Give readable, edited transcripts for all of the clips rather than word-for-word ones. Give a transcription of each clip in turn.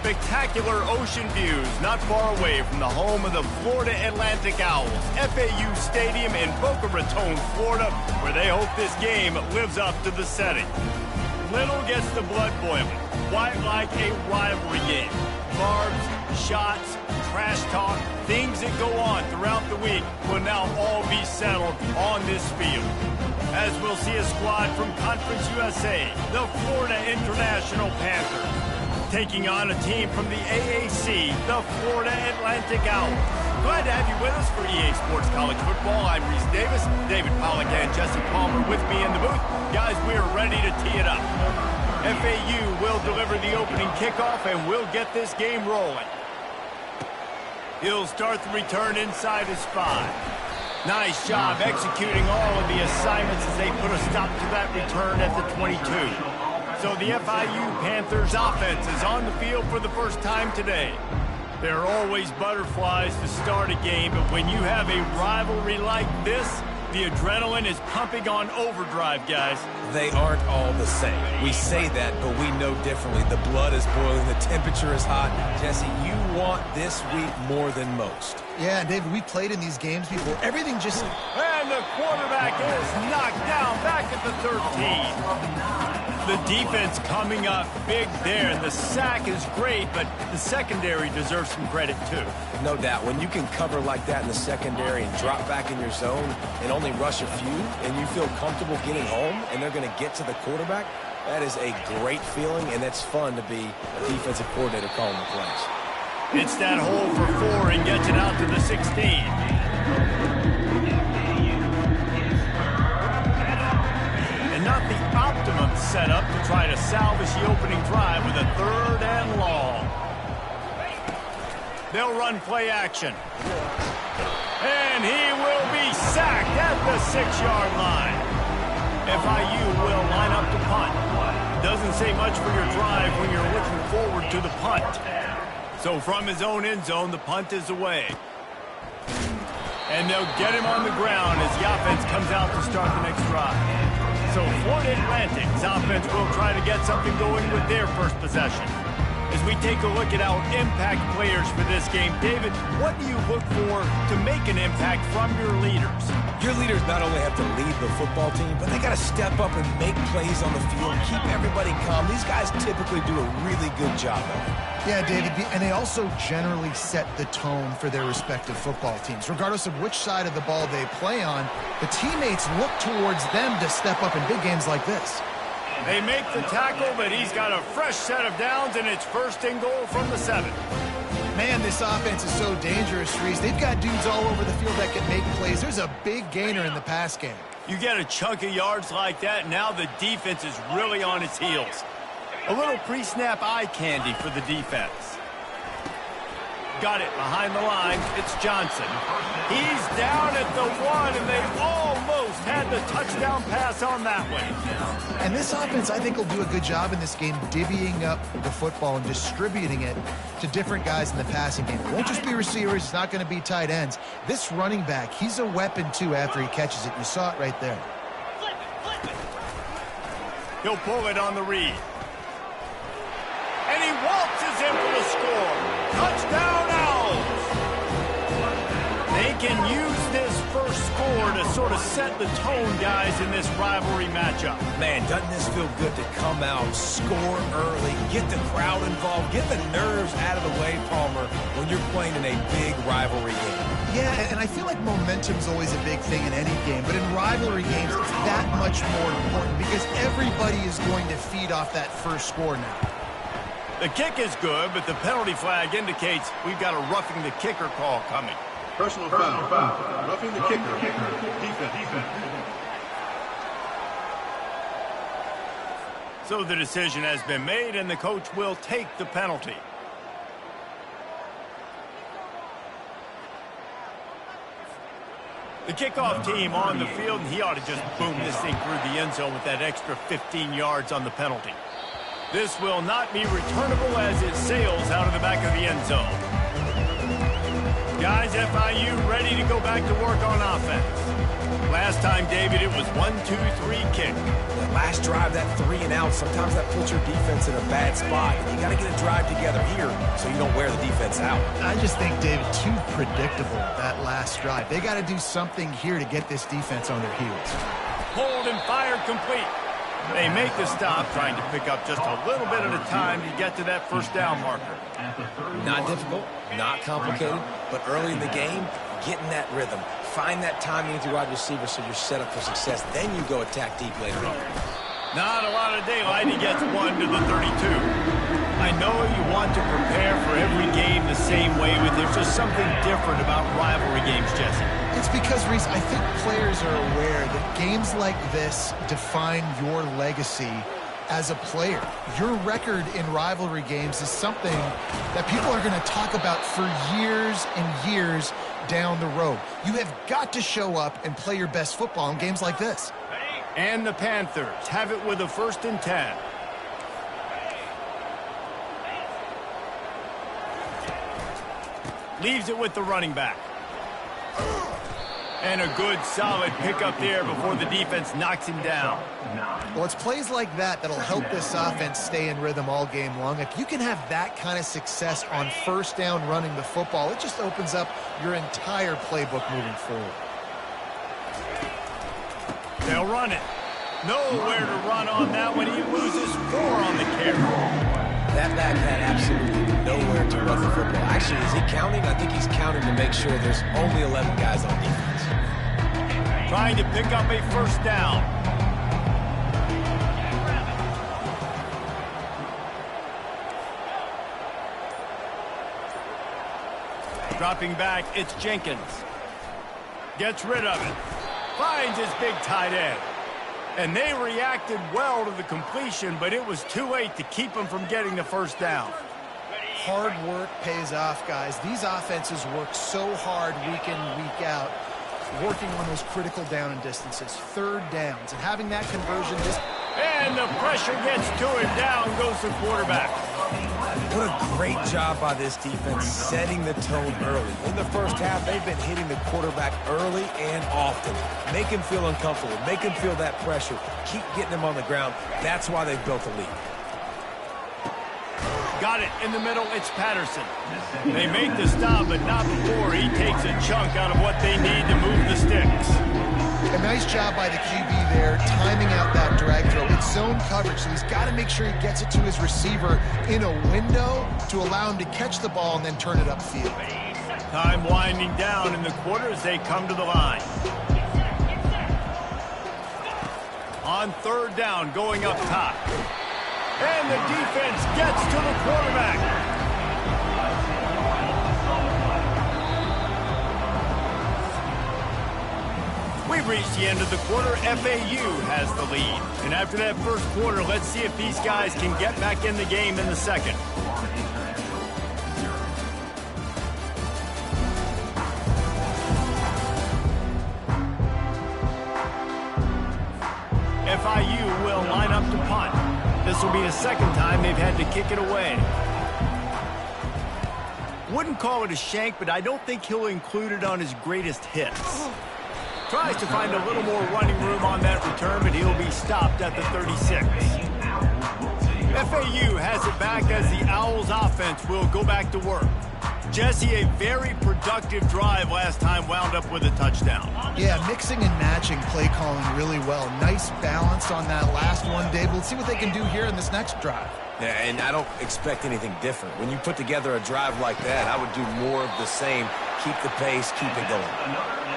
spectacular ocean views not far away from the home of the Florida Atlantic Owls, FAU Stadium in Boca Raton, Florida, where they hope this game lives up to the setting. Little gets the blood boiling, quite like a rivalry game. Barbs, shots, trash talk, things that go on throughout the week will now all be settled on this field. As we'll see a squad from Conference USA, the Florida International Panthers, taking on a team from the AAC, the Florida Atlantic Owls. Glad to have you with us for EA Sports College Football. I'm Reese Davis, David Pollack and Jesse Palmer with me in the booth. Guys, we're ready to tee it up. FAU will deliver the opening kickoff and we'll get this game rolling. He'll start the return inside his 5. Nice job executing all of the assignments as they put a stop to that return at the 22. So the FIU Panthers offense is on the field for the first time today. There are always butterflies to start a game, but when you have a rivalry like this, the adrenaline is pumping on overdrive, guys. They aren't all the same. We say that, but we know differently. The blood is boiling. The temperature is hot. Jesse, you want this week more than most. Yeah, David, we played in these games before. Everything just... And the quarterback is knocked down back at the 13. The defense coming up big there. The sack is great, but the secondary deserves some credit, too. No doubt. When you can cover like that in the secondary and drop back in your zone and only rush a few, and you feel comfortable getting home, and they're going to get to the quarterback, that is a great feeling, and it's fun to be a defensive coordinator calling the plays. It's that hole for 4 and gets it out to the 16. And not the optimum setup to try to salvage the opening drive with a 3rd and long. They'll run play action. And he will be sacked at the 6-yard line. FIU will line up to punt. Doesn't say much for your drive when you're looking forward to the punt. So from his own end zone, the punt is away. And they'll get him on the ground as the offense comes out to start the next drive. So Florida Atlantic's offense will try to get something going with their first possession. As we take a look at our impact players for this game, David, what do you look for to make an impact from your leaders? Your leaders not only have to lead the football team, but they got to step up and make plays on the field, keep everybody calm. These guys typically do a really good job of it. Yeah, David, and they also generally set the tone for their respective football teams. Regardless of which side of the ball they play on, the teammates look towards them to step up in big games like this. They make the tackle, but he's got a fresh set of downs, and it's 1st and goal from the 7. Man, this offense is so dangerous, Reese. They've got dudes all over the field that can make plays. There's a big gainer in the pass game. You get a chunk of yards like that, now the defense is really on its heels. A little pre-snap eye candy for the defense. Got it behind the line. It's Johnson. He's down at the 1, and they almost had the touchdown pass on that one. And this offense, I think, will do a good job in this game divvying up the football and distributing it to different guys in the passing game. It won't just be receivers. It's not going to be tight ends. This running back, he's a weapon, too, after he catches it. You saw it right there. He'll pull it on the read. And he waltzes in for the score. Touchdown, Owls! They can use this first score to sort of set the tone, guys, in this rivalry matchup. Man, doesn't this feel good to come out, score early, get the crowd involved, get the nerves out of the way, Palmer, when you're playing in a big rivalry game? Yeah, and I feel like momentum's always a big thing in any game, but in rivalry games, it's that much more important because everybody is going to feed off that first score now. The kick is good, but the penalty flag indicates we've got a roughing the kicker call coming. Personal foul. Roughing the kicker. Defense. So the decision has been made, and the coach will take the penalty. The kickoff team on the field, and he ought to just boom this thing through the end zone with that extra 15 yards on the penalty. This will not be returnable as it sails out of the back of the end zone. Guys, FIU ready to go back to work on offense. Last time, David, it was 1-2-3 kick. The last drive, that 3 and out, sometimes that puts your defense in a bad spot. You got to get a drive together here so you don't wear the defense out. I just think, David, too predictable, that last drive. They got to do something here to get this defense on their heels. Hold and fire complete. They make the stop, trying to pick up just a little bit at a time to get to that first down marker. Not difficult, not complicated, but early in the game, get in that rhythm. Find that timing with your wide receiver so you're set up for success. Then you go attack deep later on. Not a lot of daylight. He gets 1 to the 32. I know you want to prepare for every game the same way, but there's just something different about rivalry games, Jesse. It's because, Reese, I think players are aware that games like this define your legacy as a player. Your record in rivalry games is something that people are going to talk about for years and years down the road. You have got to show up and play your best football in games like this. And the Panthers have it with a 1st and 10. Leaves it with the running back. And a good, solid pickup there before the defense knocks him down. Well, it's plays like that that'll help this offense stay in rhythm all game long. If you can have that kind of success on 1st down running the football, it just opens up your entire playbook moving forward. They'll run it. Nowhere to run on that one. He loses 4 on the carry. That back had absolutely nowhere to run the football. Actually, is he counting? I think he's counting to make sure there's only 11 guys on defense. Trying to pick up a 1st down. Dropping back, it's Jenkins. Gets rid of it. Finds his big tight end. And they reacted well to the completion, but it was too late to keep them from getting the 1st down. Hard work pays off, guys. These offenses work so hard week in, week out, working on those critical down and distances, 3rd downs, and having that conversion just... And the pressure gets to him. Down goes the quarterback. What a great job by this defense setting the tone early. In the first half, they've been hitting the quarterback early and often. Make him feel uncomfortable. Make him feel that pressure. Keep getting him on the ground. That's why they've built a lead. Got it in the middle. It's Patterson. They make the stop, but not before he takes a chunk out of what they need to move the sticks. A nice job by the QB there, timing out that drag throw. It's zone coverage, so he's got to make sure he gets it to his receiver in a window to allow him to catch the ball and then turn it upfield. Time winding down in the quarter as they come to the line. On 3rd down, going up top. And the defense gets to the quarterback. We've reached the end of the quarter. FAU has the lead. And after that 1st quarter, let's see if these guys can get back in the game in the 2nd. FIU will line up to punt. This will be the 2nd time they've had to kick it away. Wouldn't call it a shank, but I don't think he'll include it on his greatest hits. Tries to find a little more running room on that return, but he'll be stopped at the 36. FAU has it back as the Owls offense will go back to work. Jesse, a very productive drive last time wound up with a touchdown. Yeah, mixing and matching play calling really well. Nice balance on that last one, Dave. Let's see what they can do here in this next drive. Yeah, and I don't expect anything different. When you put together a drive like that, I would do more of the same. Keep the pace, keep it going.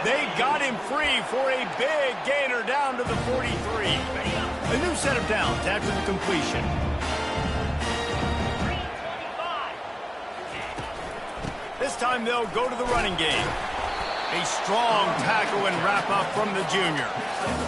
They got him free for a big gainer down to the 43. A new set of downs after the completion. This time they'll go to the running game. A strong tackle and wrap-up from the junior.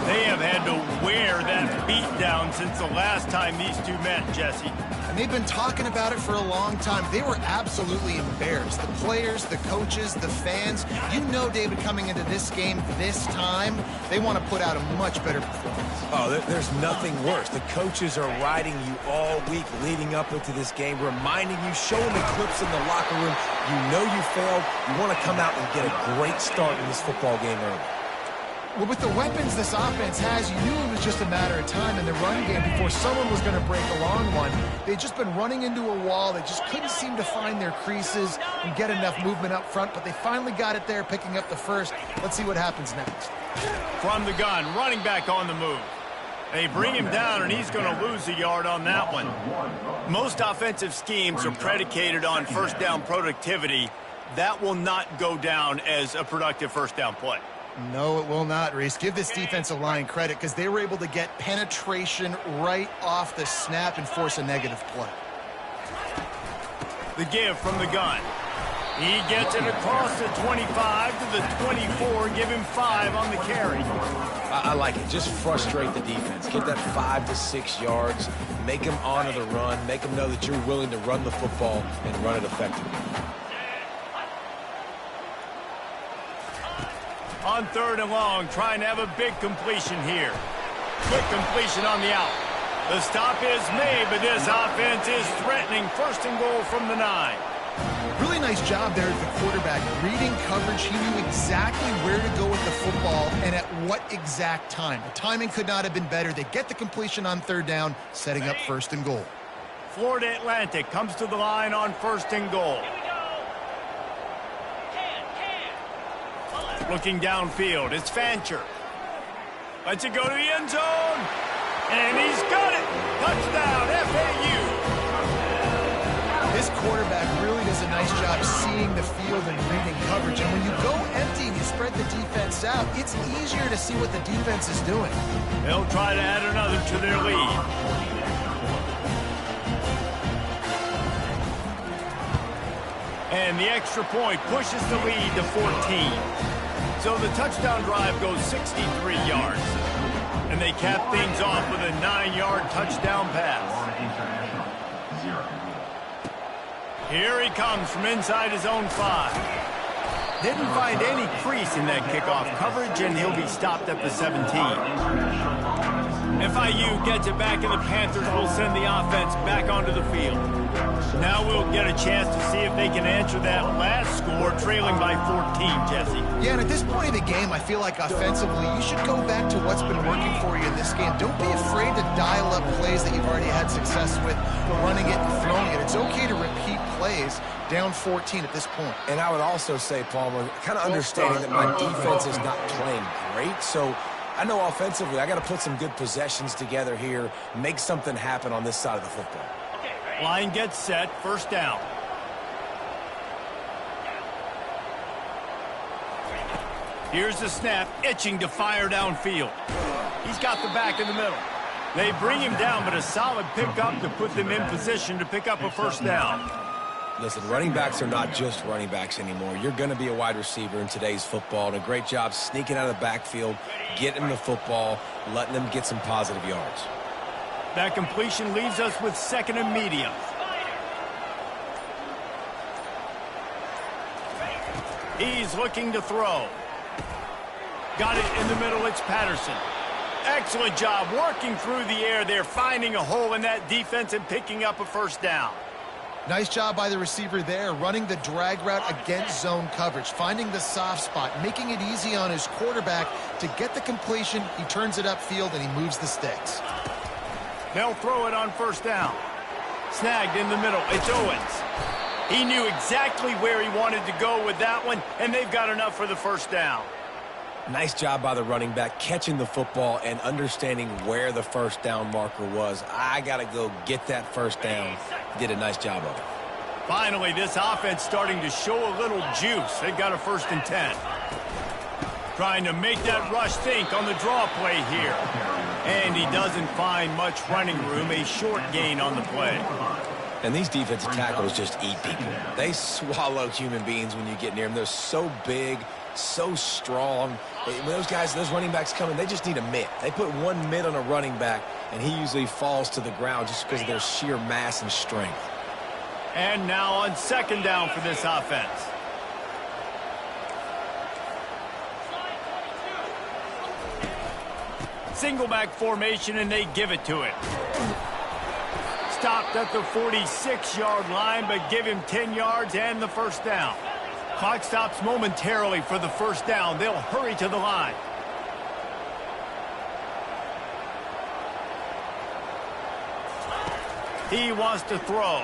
They have had to wear that beat down since the last time these two met, Jesse. And they've been talking about it for a long time. They were absolutely embarrassed. The players, the coaches, the fans. You know, David, coming into this game this time, they want to put out a much better performance. Oh, there's nothing worse. The coaches are riding you all week leading up into this game, reminding you, showing the clips in the locker room. You know you failed. You want to come out and get a great start in this football game early. Well, with the weapons this offense has, you knew it was just a matter of time in the run game before someone was going to break a long one. They'd just been running into a wall. They just couldn't seem to find their creases and get enough movement up front, but they finally got it there, picking up the first. Let's see what happens next. From the gun, running back on the move. They bring him down, and he's going to lose a yard on that one. Most offensive schemes are predicated on first down productivity. That will not go down as a productive first down play. No, it will not, Reese. Give this defensive line credit because they were able to get penetration right off the snap and force a negative play. The give from the gun. He gets it across the 25 to the 24. Give him 5 on the carry. I like it. Just frustrate the defense. Get that 5 to 6 yards. Make them honor the run. Make them know that you're willing to run the football and run it effectively. On 3rd and long, trying to have a big completion here. Quick completion on the out. The stop is made, but this offense is threatening 1st and goal from the 9. Really nice job there at the quarterback. Reading coverage, he knew exactly where to go with the football and at what exact time. The timing could not have been better. They get the completion on 3rd down, setting up 1st and goal. Florida Atlantic comes to the line on 1st and goal. Looking downfield, it's Fancher. Lets it go to the end zone. And he's got it. Touchdown, FAU. This quarterback really does a nice job seeing the field and reading coverage. And when you go empty and you spread the defense out, it's easier to see what the defense is doing. They'll try to add another to their lead. And the extra point pushes the lead to 14. So the touchdown drive goes 63 yards. And they cap things off with a 9-yard touchdown pass. Here he comes from inside his own 5. Didn't find any crease in that kickoff coverage, and he'll be stopped at the 17. FIU gets it back, and the Panthers will send the offense back onto the field. Now we'll get a chance to see if they can answer that last score, trailing by 14, Jesse. Yeah, and at this point of the game, I feel like offensively, you should go back to what's been working for you in this game. Don't be afraid to dial up plays that you've already had success with, running it and throwing it. It's okay to repeat plays down 14 at this point. And I would also say, Palmer, kind of understanding that my defense is not playing great, so I know offensively I got to put some good possessions together here, make something happen on this side of the football. Line gets set, 1st down. Here's the snap, itching to fire downfield. He's got the back in the middle. They bring him down, but a solid pickup to put them in position to pick up a 1st down. Listen, running backs are not just running backs anymore. You're going to be a wide receiver in today's football, and a great job sneaking out of the backfield, getting them the football, letting them get some positive yards. That completion leaves us with 2nd and medium. He's looking to throw. Got it in the middle, it's Patterson. Excellent job working through the air there, finding a hole in that defense and picking up a 1st down. Nice job by the receiver there, running the drag route against zone coverage, finding the soft spot, making it easy on his quarterback to get the completion. He turns it upfield, and he moves the sticks. They'll throw it on 1st down. Snagged in the middle, it's Owens. He knew exactly where he wanted to go with that one, and they've got enough for the 1st down. Nice job by the running back, catching the football and understanding where the 1st down marker was. I got to go get that 1st down. Did a nice job of it. Finally, this offense starting to show a little juice. They've got a 1st and 10. Trying to make that rush think on the draw play here. And he doesn't find much running room, a short gain on the play. And these defensive tackles just eat people. They swallow human beings when you get near them. They're so big, so strong. When those guys, those running backs come in, they just need a mitt. They put one mitt on a running back, and he usually falls to the ground just because of their sheer mass and strength. And now on 2nd down for this offense. Single back formation, and they give it to it. Stopped at the 46-yard line, but give him 10 yards and the 1st down. Clock stops momentarily for the 1st down. They'll hurry to the line. He wants to throw.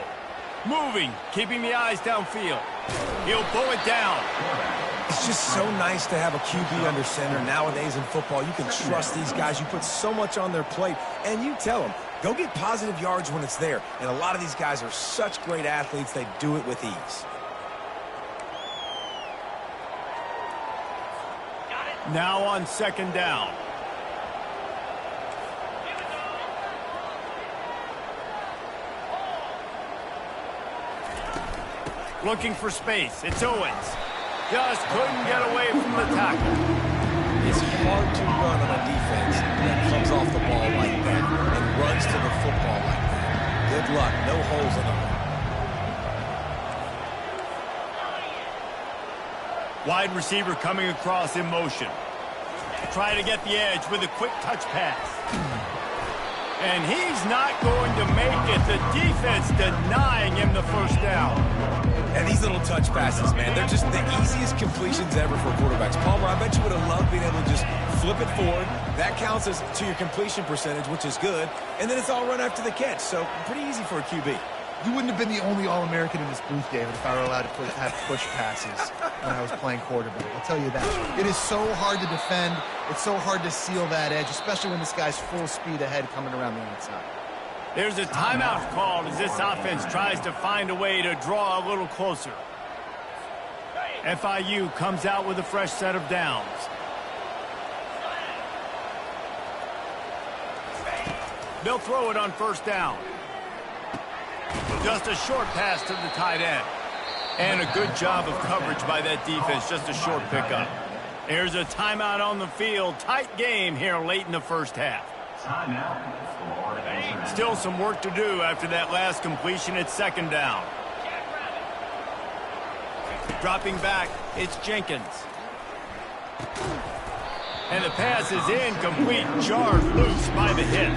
Moving, keeping the eyes downfield. He'll pull it down. It's just so nice to have a QB under center. Nowadays in football, you can trust these guys. You put so much on their plate, and you tell them, go get positive yards when it's there. And a lot of these guys are such great athletes, they do it with ease. Now on second down. Looking for space. It's Owens. Just couldn't get away from the tackle. It's hard to run on a defense that comes off the ball like that and runs to the football like that. Good luck. No holes in them. Wide receiver coming across in motion. Try to get the edge with a quick touch pass. And he's not going to make it. The defense denying him the first down. And these little touch passes, man, they're just the easiest completions ever for quarterbacks. Palmer, I bet you would have loved being able to just flip it forward. That counts as to your completion percentage, which is good. And then it's all run after the catch. So pretty easy for a QB. You wouldn't have been the only All-American in this booth, David, if I were allowed to have push passes when I was playing quarterback. I'll tell you that. It is so hard to defend. It's so hard to seal that edge, especially when this guy's full speed ahead coming around the outside. There's a timeout called as this offense tries to find a way to draw a little closer. FIU comes out with a fresh set of downs. They'll throw it on first down. Just a short pass to the tight end. And a good job of coverage by that defense. Just a short pickup. There's a timeout on the field. Tight game here late in the first half. Still some work to do after that last completion at second down. Dropping back, it's Jenkins. And the pass is incomplete, jarred loose by the hit.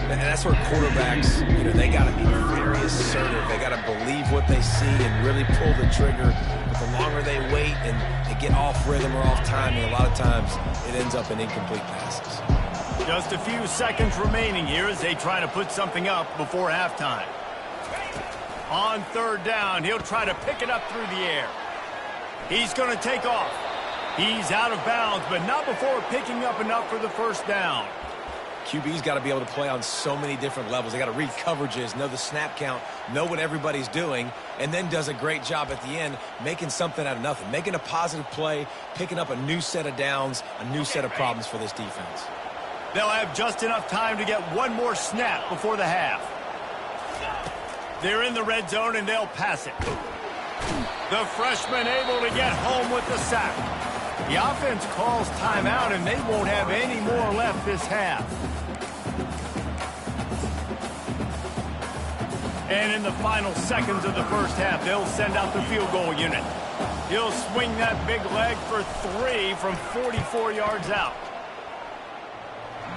And that's where quarterbacks, they got to be very assertive. They got to believe what they see and really pull the trigger. But the longer they wait and they get off rhythm or off timing, a lot of times it ends up in incomplete passes. Just a few seconds remaining here as they try to put something up before halftime. On third down, he'll try to pick it up through the air. He's going to take off. He's out of bounds, but not before picking up enough for the first down. QB's got to be able to play on so many different levels. They got to read coverages, know the snap count, know what everybody's doing, and then does a great job at the end making something out of nothing, making a positive play, picking up a new set of downs, a new set of problems for this defense. They'll have just enough time to get one more snap before the half. They're in the red zone, and they'll pass it. The freshman able to get home with the sack. The offense calls timeout, and they won't have any more left this half. And in the final seconds of the first half, they'll send out the field goal unit. He'll swing that big leg for 3 from 44 yards out.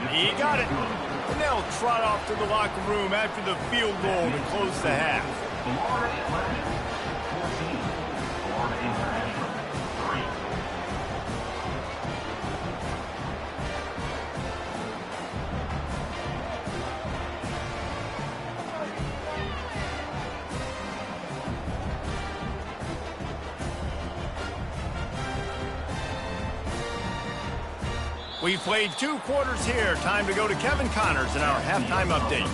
He got it. And they'll trot off to the locker room after the field goal to close the half. We've played 2 quarters here. Time to go to Kevin Connors in our halftime update.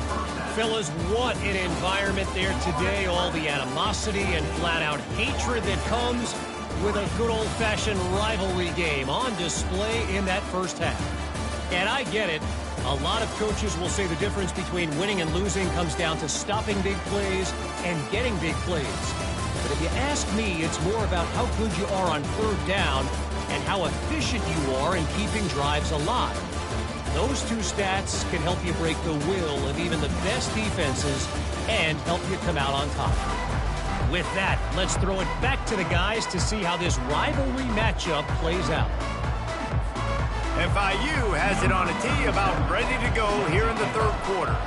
Fellas, what an environment there today. All the animosity and flat-out hatred that comes with a good old-fashioned rivalry game on display in that first half. And I get it. A lot of coaches will say the difference between winning and losing comes down to stopping big plays and getting big plays. But if you ask me, it's more about how good you are on third down and how efficient you are in keeping drives alive. Those 2 stats can help you break the will of even the best defenses and help you come out on top. With that, let's throw it back to the guys to see how this rivalry matchup plays out. FIU has it on a tee, about ready to go here in the third quarter.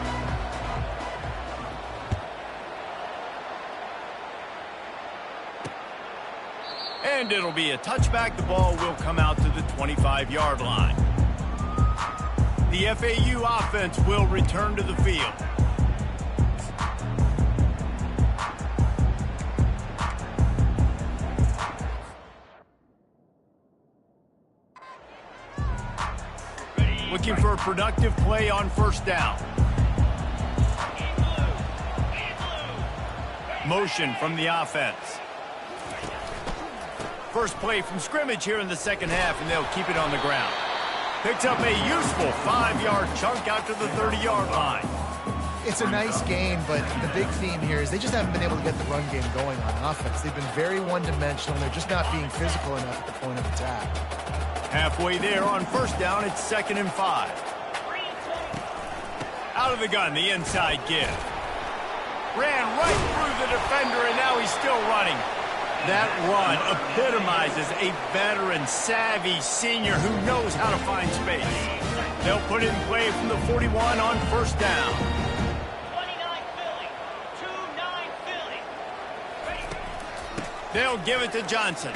And it'll be a touchback. The ball will come out to the 25-yard line. The FAU offense will return to the field. productive play on first down. Motion from the offense. First play from scrimmage here in the second half, and they'll keep it on the ground. Picks up a useful 5-yard chunk out to the 30-yard line. It's a nice gain, but the big theme here is they just haven't been able to get the run game going on offense. They've been very one-dimensional, and they're just not being physical enough at the point of attack. Halfway there on first down, it's 2nd and 5. Out of the gun, the inside give. Ran right through the defender, and now he's still running. That run epitomizes a veteran, savvy senior who knows how to find space. They'll put it in play from the 41 on first down. 29 Philly. 2-9 Philly. They'll give it to Johnson.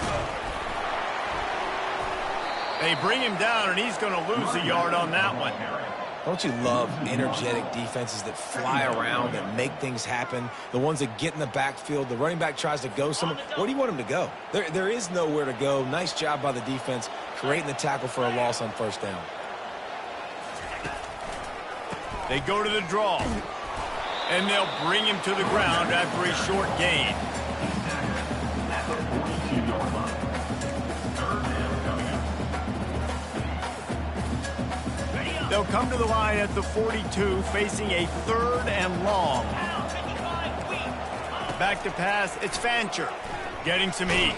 They bring him down, and he's going to lose a yard on that one. Don't you love energetic defenses that fly around, that make things happen? The ones that get in the backfield, the running back tries to go somewhere. Where do you want him to go? There is nowhere to go. Nice job by the defense creating the tackle for a loss on first down. They go to the draw, and they'll bring him to the ground after a short gain. They'll come to the line at the 42, facing a 3rd and long. Back to pass, it's Fancher, getting some heat.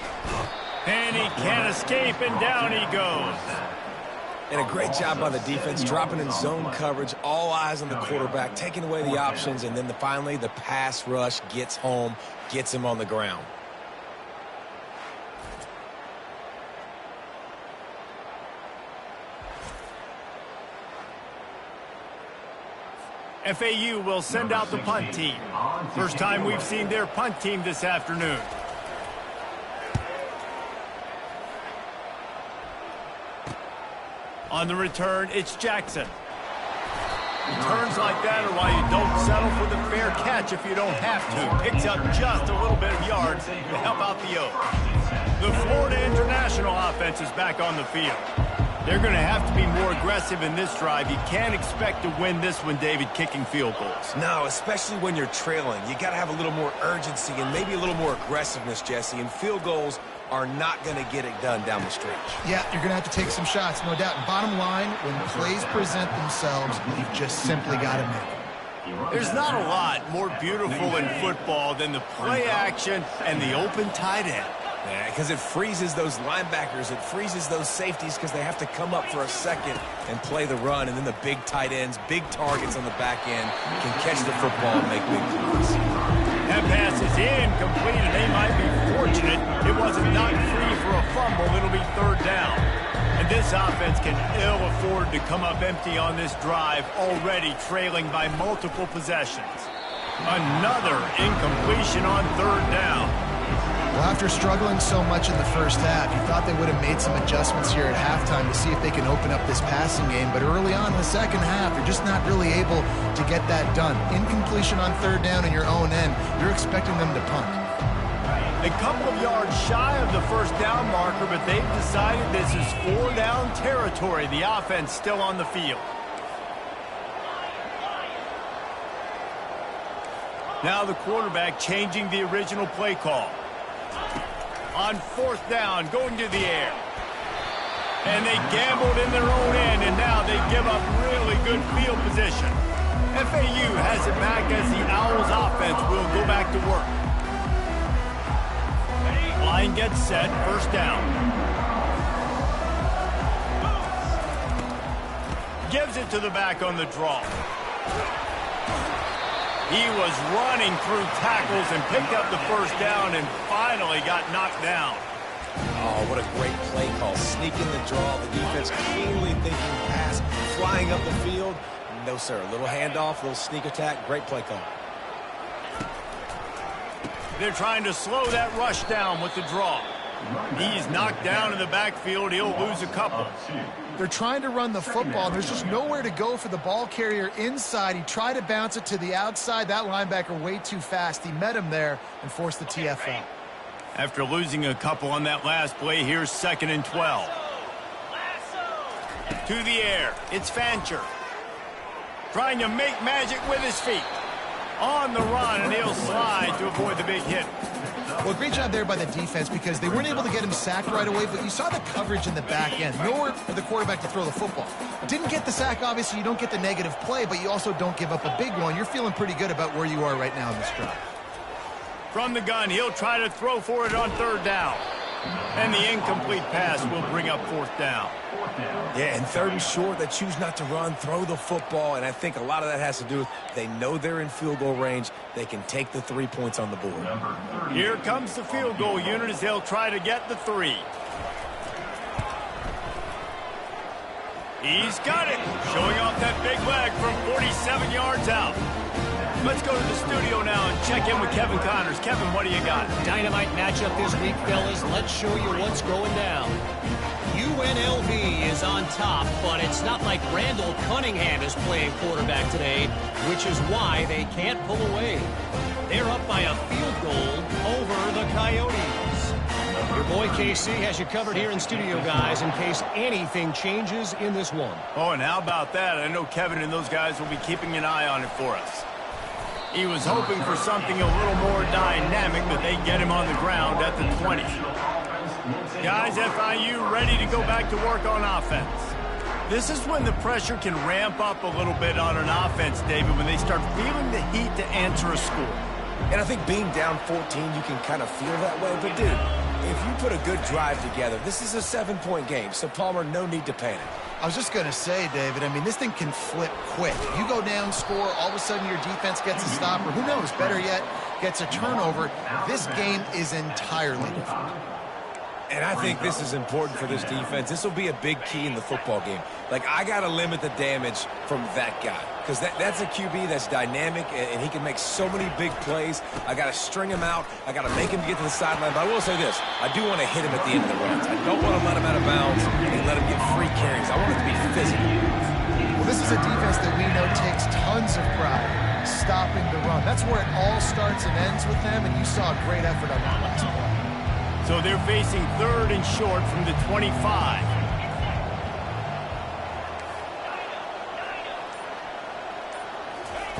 And he can't escape, and down he goes. And a great job by the defense, dropping in zone coverage, all eyes on the quarterback, taking away the options, and then finally the pass rush gets home, gets him on the ground. FAU will send out the punt team. First time we've seen their punt team this afternoon. On the return, it's Jackson. Returns like that are why you don't settle for the fair catch if you don't have to. Picks up just a little bit of yards to help out the Oaks. The Florida International offense is back on the field. They're going to have to be more aggressive in this drive. You can't expect to win this one, David, kicking field goals. No, especially when you're trailing. You got to have a little more urgency and maybe a little more aggressiveness, Jesse. And field goals are not going to get it done down the stretch. Yeah, you're going to have to take some shots, no doubt. And bottom line, when plays present themselves, you've just simply got to make them. There's not a lot more beautiful in football than the play action and the open tight end. Yeah, because it freezes those linebackers. It freezes those safeties because they have to come up for a second and play the run. And then the big tight ends, big targets on the back end can catch the football and make big plays. That pass is incomplete, and they might be fortunate it wasn't knocked free for a fumble. It'll be 3rd down. And this offense can ill afford to come up empty on this drive, already trailing by multiple possessions. Another incompletion on 3rd down. Well, after struggling so much in the first half, you thought they would have made some adjustments here at halftime to see if they can open up this passing game. But early on in the second half, they're just not really able to get that done. Incompletion on 3rd down in your own end, you're expecting them to punt. A couple of yards shy of the first down marker, but they've decided this is 4-down territory. The offense still on the field. Now the quarterback changing the original play call. On 4th down, going to the air. And they gambled in their own end, and now they give up really good field position. FAU has it back as the Owls offense will go back to work. Line gets set, 1st down. Gives it to the back on the draw. He was running through tackles and picked up the 1st down and finally got knocked down. Oh, what a great play call. Sneaking the draw. The defense clearly thinking pass, flying up the field. No, sir. A little handoff, a little sneak attack. Great play call. They're trying to slow that rush down with the draw. He's knocked down in the backfield. He'll lose a couple. They're trying to run the football. There's just nowhere to go for the ball carrier inside. He tried to bounce it to the outside. That linebacker way too fast. He met him there and forced the TFL. After losing a couple on that last play, here's 2nd and 12. To the air, it's Fancher. trying to make magic with his feet. On the run, and he'll slide to avoid the big hit. Well, great job there by the defense because they weren't able to get him sacked right away, but you saw the coverage in the back end. Nowhere for the quarterback to throw the football. Didn't get the sack, obviously. You don't get the negative play, but you also don't give up a big one. You're feeling pretty good about where you are right now in this drive. From the gun, he'll try to throw for it on third down. And the incomplete pass will bring up fourth down. Yeah, and third and short, they choose not to run, throw the football, and I think a lot of that has to do with they know they're in field goal range. They can take the 3 points on the board. Here comes the field goal unit as they'll try to get the 3. He's got it, showing off that big leg from 47 yards out. Let's go to the studio now and check in with Kevin Connors. Kevin, what do you got? Dynamite matchup this week, fellas. Let's show you what's going down. UNLV is on top, but it's not like Randall Cunningham is playing quarterback today, which is why they can't pull away. They're up by a field goal over the Coyotes. Your boy KC has you covered here in studio, guys, in case anything changes in this one. Oh, and how about that? I know Kevin and those guys will be keeping an eye on it for us. He was hoping for something a little more dynamic, but they get him on the ground at the 20. Guys, FIU ready to go back to work on offense. This is when the pressure can ramp up a little bit on an offense, David, when they start feeling the heat to answer a score. And I think being down 14, you can kind of feel that way. But, dude, if you put a good drive together, this is a 7-point game. So, Palmer, no need to panic. I was just going to say, David, I mean, this thing can flip quick. You go down, score, all of a sudden your defense gets a stop, or who knows, better yet, gets a turnover. This game is entirely different. And I think this is important for this defense. This will be a big key in the football game. Like, I got to limit the damage from that guy because that's a QB that's dynamic, and he can make so many big plays. I got to string him out. I got to make him get to the sideline. But I will say this. I do want to hit him at the end of the runs. I don't want to let him out of bounds and let him get free carries. I want it to be physical. Well, this is a defense that we know takes tons of pride stopping the run. That's where it all starts and ends with them, and you saw a great effort on that last play. So they're facing third and short from the 25.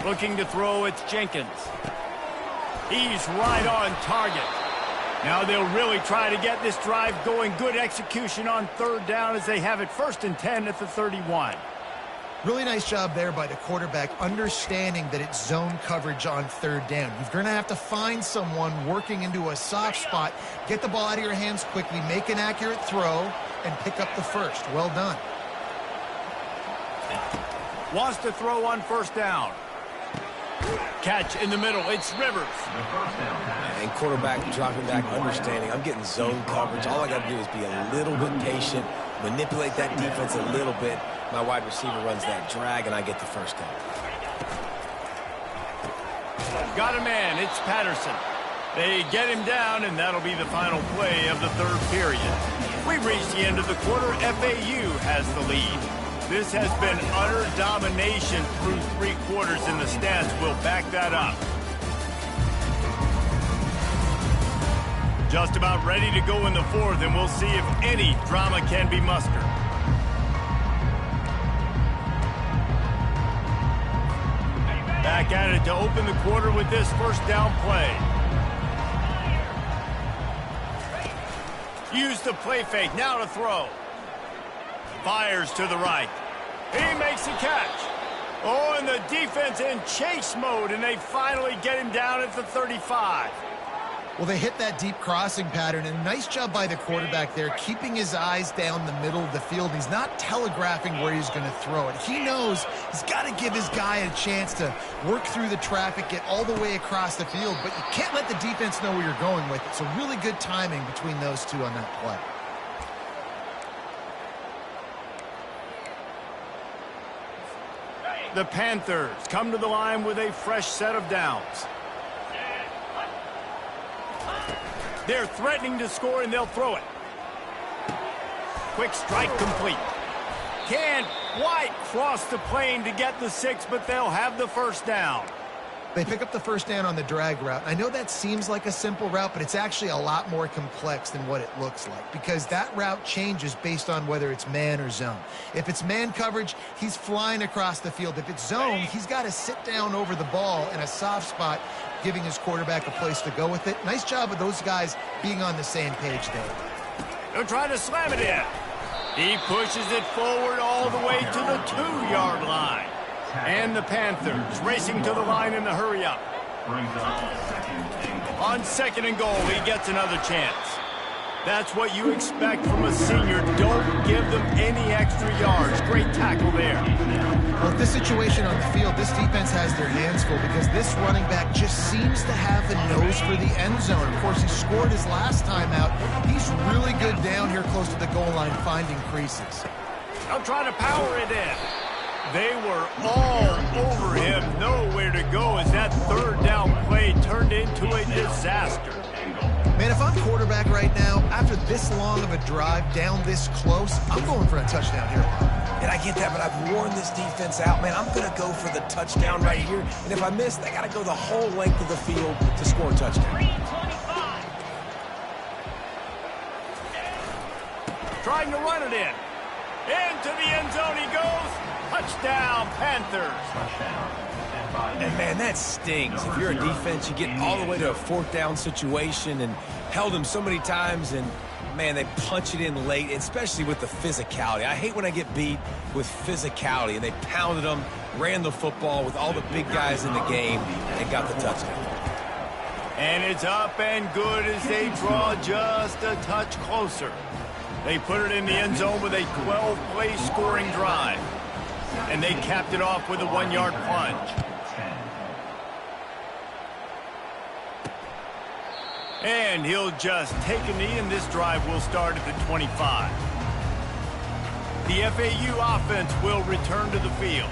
Looking to throw, it's Jenkins. He's right on target. Now they'll really try to get this drive going. Good execution on third down as they have it 1st and 10 at the 31. Really nice job there by the quarterback, understanding that it's zone coverage on third down. You're going to have to find someone working into a soft spot, get the ball out of your hands quickly, make an accurate throw, and pick up the first. Well done. Wants to throw on 1st down. Catch in the middle. It's Rivers. And quarterback dropping back, understanding. I'm getting zone coverage. All I got to do is be a little bit patient, manipulate that defense a little bit. My wide receiver runs that drag, and I get the first down. Got a man. It's Patterson. They get him down, and that'll be the final play of the 3rd period. We've reached the end of the quarter. FAU has the lead. This has been utter domination through 3 quarters, and the stats will back that up. Just about ready to go in the 4th, and we'll see if any drama can be mustered. Back at it to open the quarter with this 1st down play. Use the play fake, now to throw. Fires to the right. He makes the catch. Oh, and the defense in chase mode, and they finally get him down at the 35. Well, they hit that deep crossing pattern, and nice job by the quarterback there, keeping his eyes down the middle of the field. He's not telegraphing where he's going to throw it. He knows he's got to give his guy a chance to work through the traffic, get all the way across the field, but you can't let the defense know where you're going with it. So really good timing between those two on that play. The Panthers come to the line with a fresh set of downs. They're threatening to score, and they'll throw it. Quick strike complete. Can't quite cross the plane to get the 6, but they'll have the 1st down. They pick up the first down on the drag route. I know that seems like a simple route, but it's actually a lot more complex than what it looks like because that route changes based on whether it's man or zone. If it's man coverage, he's flying across the field. If it's zone, he's got to sit down over the ball in a soft spot, giving his quarterback a place to go with it. Nice job of those guys being on the same page there. They're trying to slam it in. He pushes it forward all the way to the 2-yard line. And the Panthers racing to the line in the hurry-up. On second and goal, he gets another chance. That's what you expect from a senior. Don't give them any extra yards. Great tackle there. Well, with this situation on the field, this defense has their hands full because this running back just seems to have a nose for the end zone. Of course, he scored his last time out. He's really good down here close to the goal line, finding creases. I'm trying to power it in. They were all over him. Nowhere to go as that third down play turned into a disaster. Man, if I'm quarterback right now, after this long of a drive down this close, I'm going for a touchdown here. And I get that, but I've worn this defense out. Man, I'm going to go for the touchdown right here. And if I miss, they got to go the whole length of the field to score a touchdown. Trying to run it in. Into the end zone he goes. Touchdown, Panthers. And, man, that stings. If you're a defense, you get all the way to a fourth down situation and held them so many times, and, man, they punch it in late, especially with the physicality. I hate when I get beat with physicality, and they pounded them, ran the football with all the big guys in the game, and got the touchdown. And it's up and good as they draw just a touch closer. They put it in the end zone with a 12-play scoring drive. And they capped it off with a 1-yard plunge. And he'll just take a knee, and this drive will start at the 25. The FAU offense will return to the field.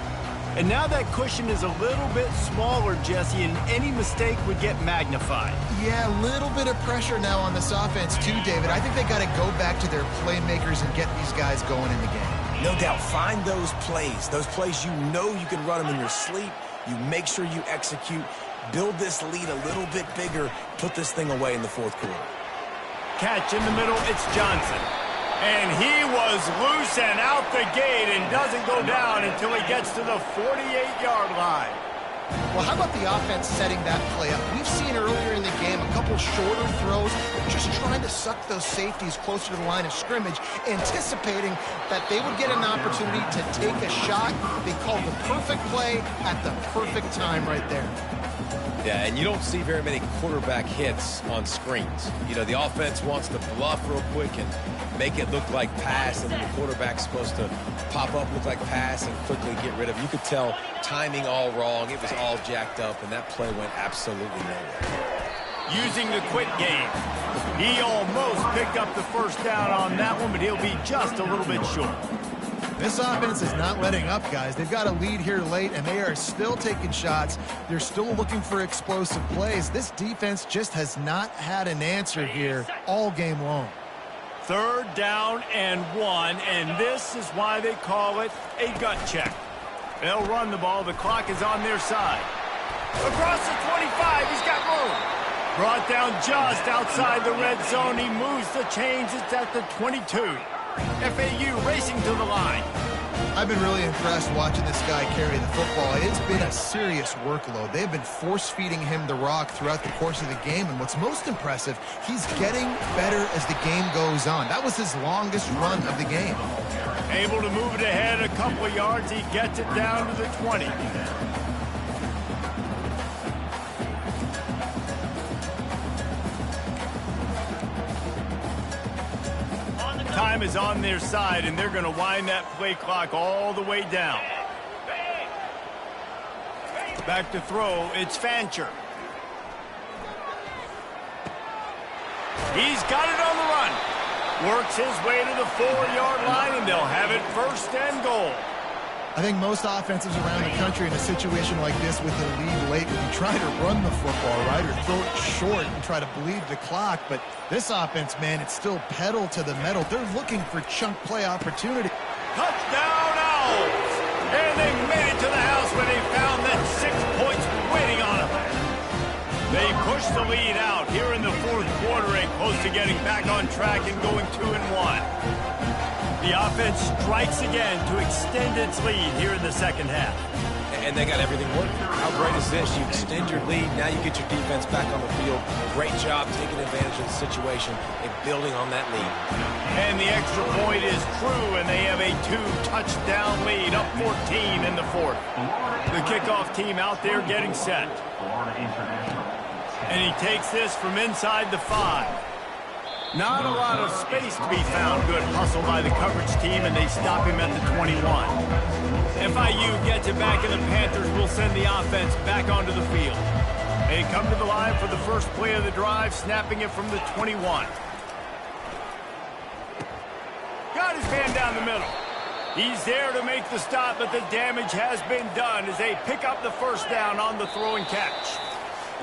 And now that cushion is a little bit smaller, Jesse, and any mistake would get magnified. Yeah, a little bit of pressure now on this offense too, David. I think they got to go back to their playmakers and get these guys going in the game. No doubt. Find those plays you know you can run them in your sleep. You make sure you execute. Build this lead a little bit bigger. Put this thing away in the fourth quarter. Catch in the middle, it's Johnson. And he was loose and out the gate and doesn't go down until he gets to the 48-yard line. Well, how about the offense setting that play up? We've seen earlier in the game a couple shorter throws, just trying to suck those safeties closer to the line of scrimmage, anticipating that they would get an opportunity to take a shot. They called the perfect play at the perfect time right there. Yeah, and you don't see very many quarterback hits on screens. You know, the offense wants to bluff real quick and make it look like pass, and the quarterback's supposed to pop up, look like pass, and quickly get rid of it. You could tell timing all wrong. It was all jacked up, and that play went absolutely nowhere. Using the quick game. He almost picked up the first down on that one, but he'll be just a little bit short. This offense is not letting up, guys. They've got a lead here late, and they are still taking shots. They're still looking for explosive plays. This defense just has not had an answer here all game long. Third down and 1, and this is why they call it a gut check. They'll run the ball. The clock is on their side. Across the 25, he's got room. Brought down just outside the red zone. He moves the chains. It's at the 22. FAU racing to the line. I've been really impressed watching this guy carry the football. It's been a serious workload. They've been force-feeding him the rock throughout the course of the game, and what's most impressive, he's getting better as the game goes on. That was his longest run of the game. Able to move it ahead a couple of yards. He gets it down to the 20. Time is on their side, and they're going to wind that play clock all the way down. Back to throw, it's Fancher. He's got it on the run. Works his way to the 4-yard line, and they'll have it first and goal. I think most offenses around the country in a situation like this with a lead late would be trying to run the football, right, or throw it short and try to bleed the clock. But this offense, man, it's still pedal to the metal. They're looking for chunk play opportunity. Touchdown, Owls! And they made it to the house where they found that 6 points waiting on them. They push the lead out here in the fourth quarter and close to getting back on track and going 2-1. The offense strikes again to extend its lead here in the second half. And they got everything working. How great is this? You extend your lead, now you get your defense back on the field. Great job taking advantage of the situation and building on that lead. And the extra point is true, and they have a 2-touchdown lead, up 14 in the fourth. The kickoff team out there getting set. And he takes this from inside the 5. Not a lot of space to be found. Good hustle by the coverage team, and they stop him at the 21. FIU gets it back, and the Panthers will send the offense back onto the field. They come to the line for the first play of the drive, snapping it from the 21. Got his man down the middle. He's there to make the stop, but the damage has been done as they pick up the first down on the throw and catch.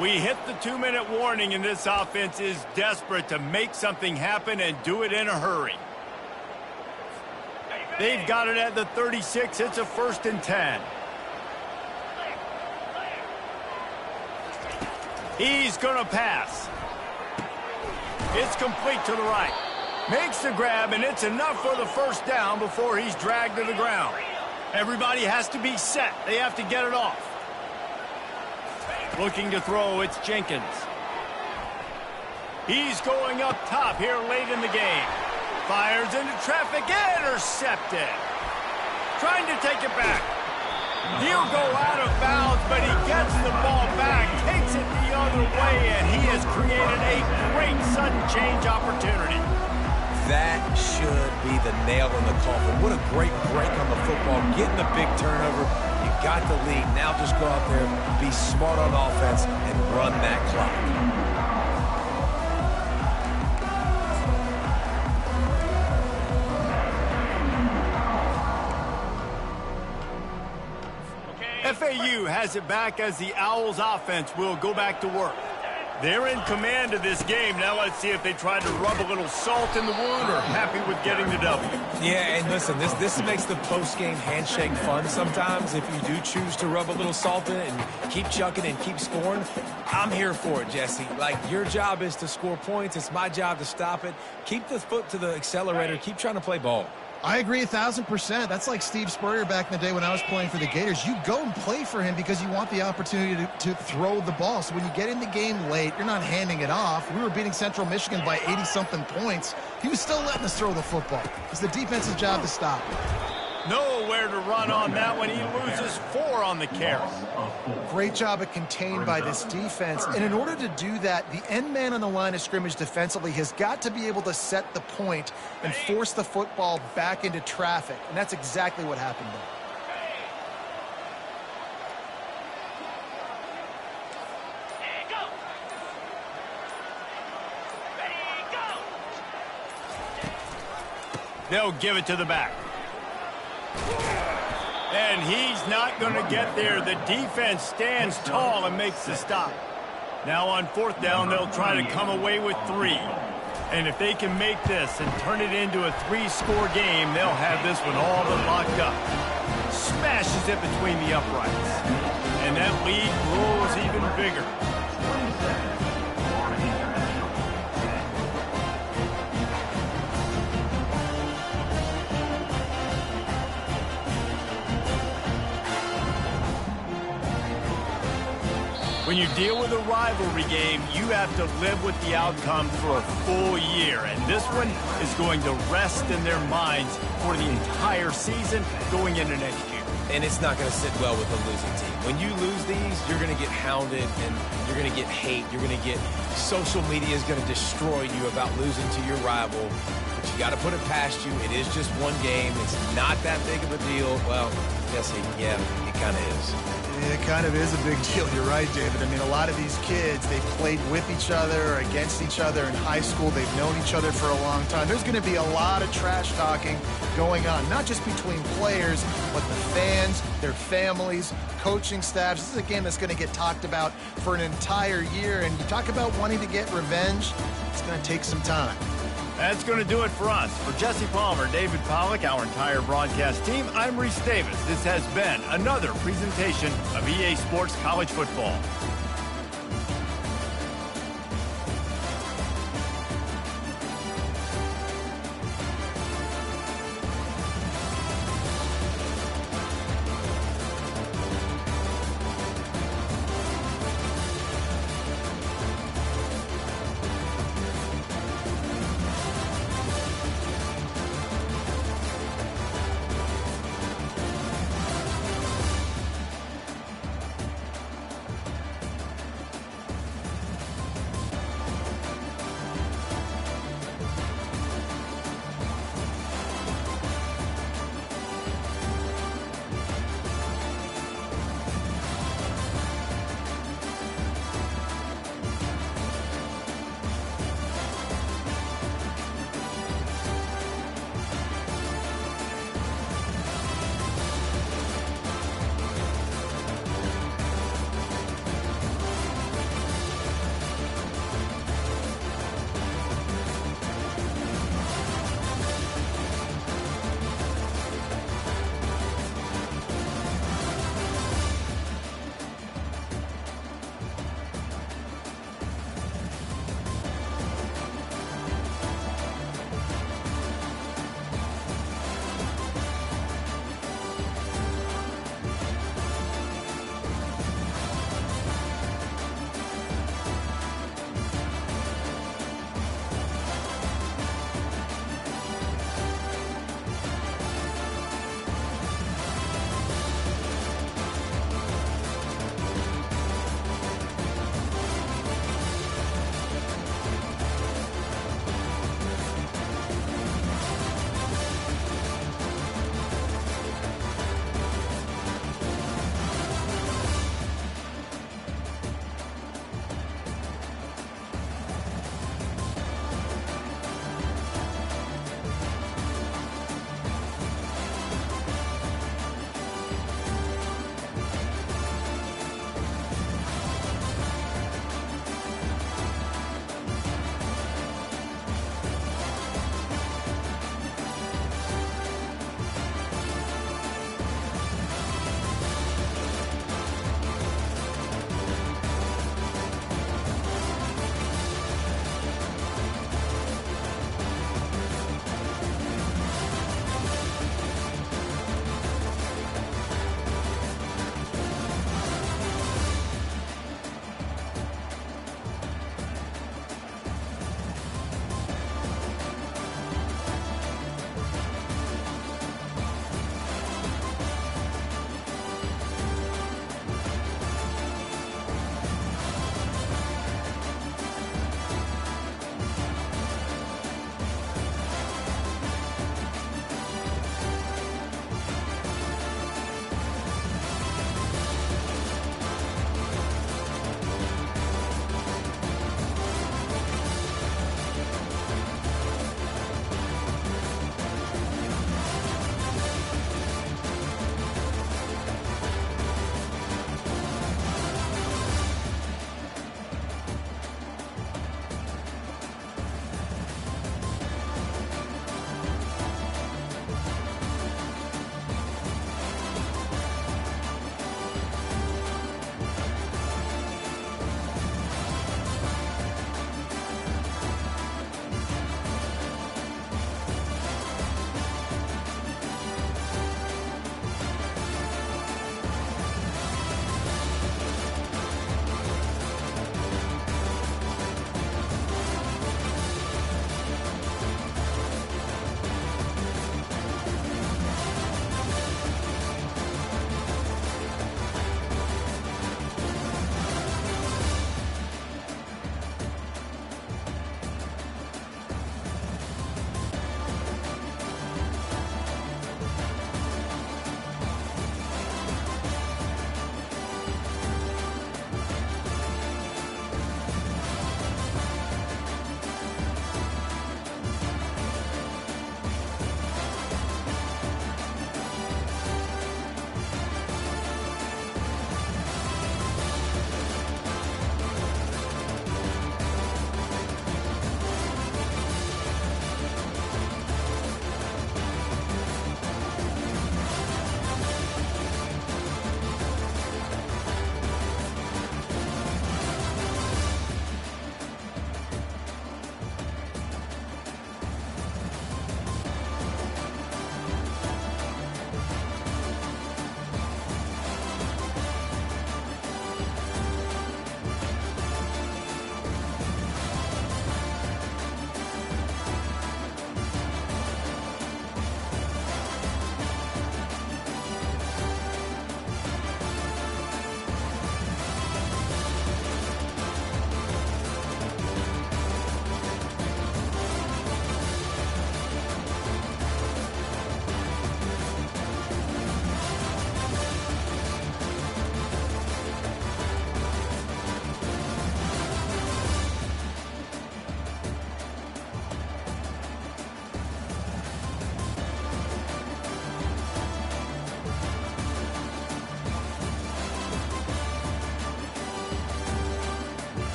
We hit the 2-minute warning, and this offense is desperate to make something happen and do it in a hurry. They've got it at the 36. It's a 1st and 10. He's going to pass. It's complete to the right. Makes the grab, and it's enough for the first down before he's dragged to the ground. Everybody has to be set. They have to get it off. Looking to throw, it's Jenkins. He's going up top here late in the game. Fires into traffic, intercepted. Trying to take it back. He'll go out of bounds, but he gets the ball back, takes it the other way, and he has created a great sudden change opportunity. That should be the nail in the coffin. What a great break on the football. Getting the big turnover. You got the lead. Now just go out there, be smart on offense, and run that clock. FAU has it back as the Owls offense will go back to work. They're in command of this game. Now let's see if they try to rub a little salt in the wound or happy with getting the W. Yeah, and listen, this makes the post-game handshake fun sometimes. If you do choose to rub a little salt in it and keep chucking and keep scoring, I'm here for it, Jesse. Like, your job is to score points. It's my job to stop it. Keep the foot to the accelerator. Keep trying to play ball. I agree 1,000%. That's like Steve Spurrier back in the day when I was playing for the Gators. You go and play for him because you want the opportunity to throw the ball. So when you get in the game late, you're not handing it off. We were beating Central Michigan by 80-something points. He was still letting us throw the football. It's the defense's job to stop it. Nowhere to run on that one. He loses 4 on the carry. Great job at contained by this defense. And in order to do that, the end man on the line of scrimmage defensively has got to be able to set the point and force the football back into traffic. And that's exactly what happened there. They'll give it to the back. And he's not going to get there. The defense stands tall and makes the stop. Now on 4th down, they'll try to come away with 3. And if they can make this and turn it into a 3-score game, they'll have this one all but locked up. Smashes it between the uprights. And that lead grows even bigger. When you deal with a rivalry game, you have to live with the outcome for a full year. And this one is going to rest in their minds for the entire season going into next year. And it's not going to sit well with a losing team. When you lose these, you're going to get hounded and you're going to get hate. You're going to get social media is going to destroy you about losing to your rival. But you got to put it past you. It is just one game. It's not that big of a deal. Well, Jesse, yeah, it kind of is. It kind of is a big deal. You're right, David. I mean, a lot of these kids, they've played with each other or against each other in high school. They've known each other for a long time. There's going to be a lot of trash talking going on, not just between players, but the fans, their families, coaching staffs. This is a game that's going to get talked about for an entire year. And you talk about wanting to get revenge, it's going to take some time. That's going to do it for us. For Jesse Palmer, David Pollack, our entire broadcast team, I'm Reese Davis. This has been another presentation of EA Sports College Football.